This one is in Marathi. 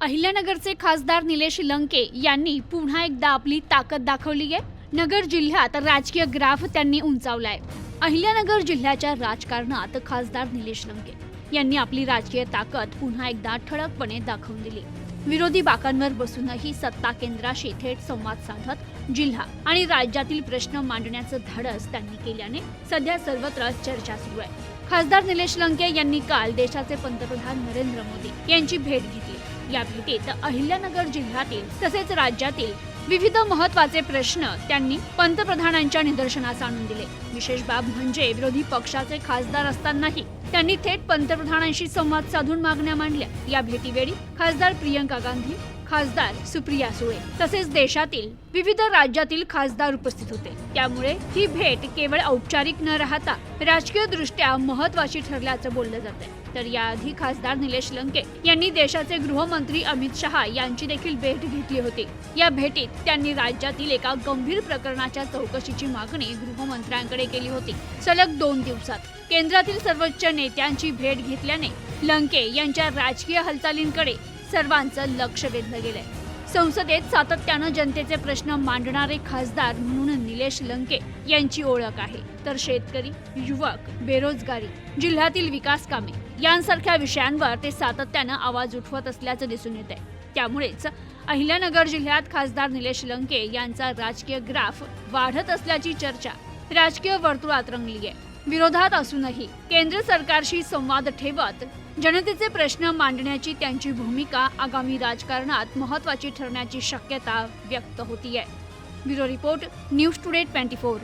अहिल्यानगरचे खासदार निलेश लंके यांनी पुन्हा एकदा आपली ताकद दाखवली आहे। नगर जिल्ह्यात राजकीय ग्राफ त्यांनी उंचावलाय। अहिल्यानगर जिल्ह्याच्या राजकारणात खासदार निलेश लंके यांनी आपली राजकीय ताकद पुन्हा एकदा ठळकपणे दाखवून दिली। विरोधी बाकांवर बसूनही सत्ता केंद्राशी थेट संवाद साधत जिल्हा आणि राज्यातील प्रश्न मांडण्याचं धाडस त्यांनी केल्याने सध्या सर्वत्र चर्चा सुरू आहे। खासदार निलेश लंके यांनी काल देशाचे पंतप्रधान नरेंद्र मोदी यांची भेट घेतली। या भेटीत अहिल्यानगर जिल्ह्यातील तसेच राज्यातील विविध महत्त्वाचे प्रश्न त्यांनी पंतप्रधानांच्या निदर्शनास आणून दिले। विशेष बाब म्हणजे विरोधी पक्षाचे खासदार असतानाही त्यांनी थेट पंतप्रधानांशी संवाद साधून मागण्या मांडल्या। या भेटीवेळी खासदार प्रियंका गांधी, खासदार सुप्रिया सुळे तसेच देशातील विविध राज्यातील खासदार उपस्थित होते। त्यामुळे ही भेट केवळ औपचारिक न राहता राजकीय दृष्ट्या महत्त्वाची ठरल्याचं बोललं जाते। तर याआधी खासदार निलेश लंके यांनी देशाचे गृहमंत्री अमित शहा यांची देखील भेट घेतली होती। या भेटीत त्यांनी राज्यातील एका गंभीर प्रकरणाच्या चौकशीची मागणी गृहमंत्र्यांकडे केली होती। सलग 2 दिवसात केंद्रातील सर्वोच्च नेत्यांची भेट घेतल्याने लंके यांच्या राजकीय हालचालींकडे सर्वांचं लक्ष वेधलं गेलंय। संसदेत सातत्यानं जनतेचे प्रश्न मांडणारे खासदार म्हणून निलेश लंके यांची ओळख आहे। तर शेतकरी, युवक, बेरोजगारी, जिल्ह्यातील विकास कामे यांसारख्या विषयांवर ते सातत्यानं आवाज उठवत असल्याचं दिसून येत आहे। त्यामुळेच अहिल्यानगर जिल्ह्यात खासदार निलेश लंके यांचा राजकीय ग्राफ वाढत असल्याची चर्चा राजकीय वर्तुळात रंगली आहे। विरोधात असूनही केंद्र सरकारशी संवाद ठेवत जनतेचे प्रश्न मांडण्याची त्यांची भूमिका आगामी राजकारणात महत्त्वाची ठरण्याची शक्यता व्यक्त होती आहे। Bureau report, news today 24।